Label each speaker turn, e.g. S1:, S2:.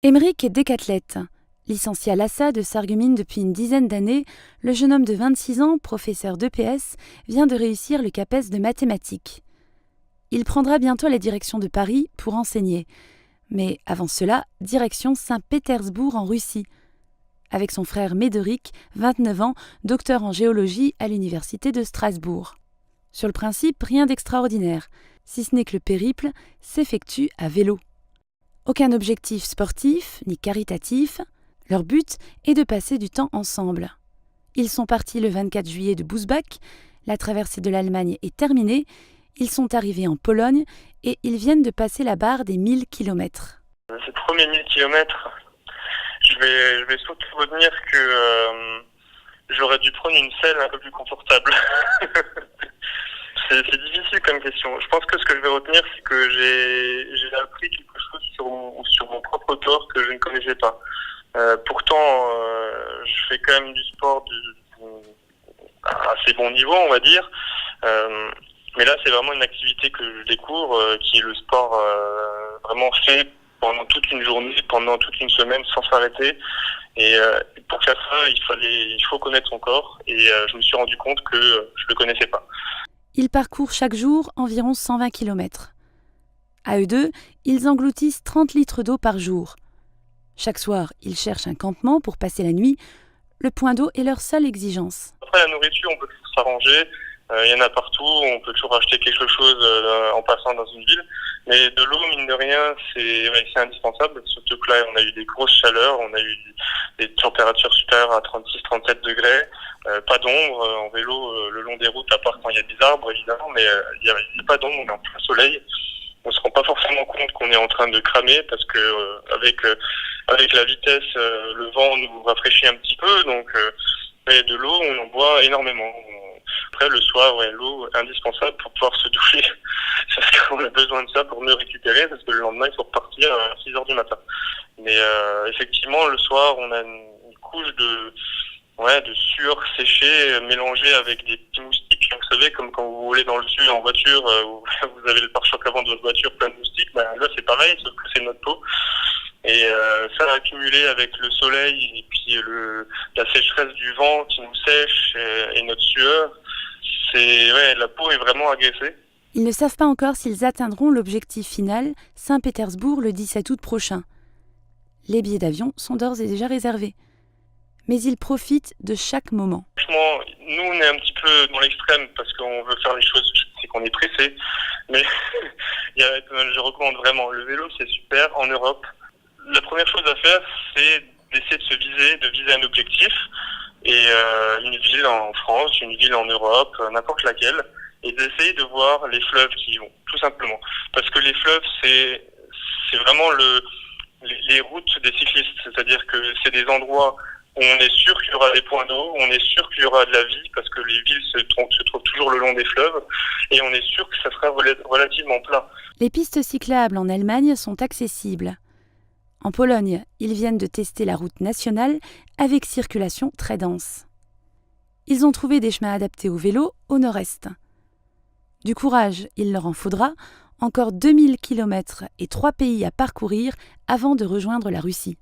S1: Aymeric est décathlète. Licencié à l'ASSA de Sarreguemines depuis une dizaine d'années, le jeune homme de 26 ans, professeur d'EPS, vient de réussir le CAPES de mathématiques. Il prendra bientôt la direction de Paris pour enseigner. Mais avant cela, direction Saint-Pétersbourg en Russie, avec son frère Médéric, 29 ans, docteur en géologie à l'université de Strasbourg. Sur le principe, rien d'extraordinaire, si ce n'est que le périple s'effectue à vélo. Aucun objectif sportif ni caritatif, leur but est de passer du temps ensemble. Ils sont partis le 24 juillet de Bousbach, la traversée de l'Allemagne est terminée, ils sont arrivés en Pologne et ils viennent de passer la barre des 1000 km.
S2: Ces premiers 1000 km, je vais surtout retenir que j'aurais dû prendre une selle un peu plus confortable. C'est difficile comme question. Je pense que ce que je vais retenir, c'est que j'ai appris quelque chose sur mon propre corps que je ne connaissais pas. Pourtant, je fais quand même du sport à assez bon niveau, on va dire. Mais là, c'est vraiment une activité que je découvre, qui est le sport vraiment fait pendant toute une journée, pendant toute une semaine, sans s'arrêter. Et pour faire ça, il faut connaître son corps. Et je me suis rendu compte que je le connaissais pas.
S1: Ils parcourent chaque jour environ 120 km. À eux deux, ils engloutissent 30 litres d'eau par jour. Chaque soir, ils cherchent un campement pour passer la nuit. Le point d'eau est leur seule exigence.
S2: Après, la nourriture, on peut toujours s'arranger. Il y en a partout. On peut toujours acheter quelque chose en passant dans une ville. Mais de l'eau, mine de rien, c'est indispensable. Surtout que là, on a eu des grosses chaleurs. On a eu des températures supérieures à 36-37 degrés. Pas d'ombre en vélo le long des routes, à part quand il y a des arbres, évidemment. Mais il n'y a pas d'ombre, on est en plein soleil. On se rend pas forcément compte qu'on est en train de cramer parce que avec la vitesse, le vent nous rafraîchit un petit peu. Donc, de l'eau, on en boit énormément. Après, le soir, l'eau est indispensable pour pouvoir se doucher. Parce qu'on a besoin de ça pour mieux récupérer, parce que le lendemain, il faut repartir à 6 heures du matin. Mais effectivement, le soir, on a une couche de sueur séchée mélangée avec des petits moustiques. Vous savez, comme quand vous roulez dans le sud en voiture, vous avez le pare-choc avant de votre voiture plein de moustiques. Là, c'est pareil, sauf que c'est notre peau. Et ça accumulé avec le soleil et puis la sécheresse du vent qui nous sèche et notre sueur, la peau est vraiment agressée.
S1: Ils ne savent pas encore s'ils atteindront l'objectif final, Saint-Pétersbourg, le 17 août prochain. Les billets d'avion sont d'ores et déjà réservés. Mais ils profitent de chaque moment.
S2: Franchement, nous, on est un petit peu dans l'extrême parce qu'on veut faire les choses, c'est qu'on est pressé. Mais je recommande vraiment. Le vélo, c'est super en Europe. La première chose à faire, c'est d'essayer de viser un objectif. Et une ville en France, une ville en Europe, n'importe laquelle. Et d'essayer de voir les fleuves qui y vont, tout simplement. Parce que les fleuves, c'est vraiment les routes des cyclistes. C'est-à-dire que c'est des endroits où on est sûr qu'il y aura des points d'eau, on est sûr qu'il y aura de la vie, parce que les villes se trouvent toujours le long des fleuves, et on est sûr que ça sera relativement plat.
S1: Les pistes cyclables en Allemagne sont accessibles. En Pologne, ils viennent de tester la route nationale avec circulation très dense. Ils ont trouvé des chemins adaptés au vélo au nord-est. Du courage, il leur en faudra, encore 2000 km et 3 pays à parcourir avant de rejoindre la Russie.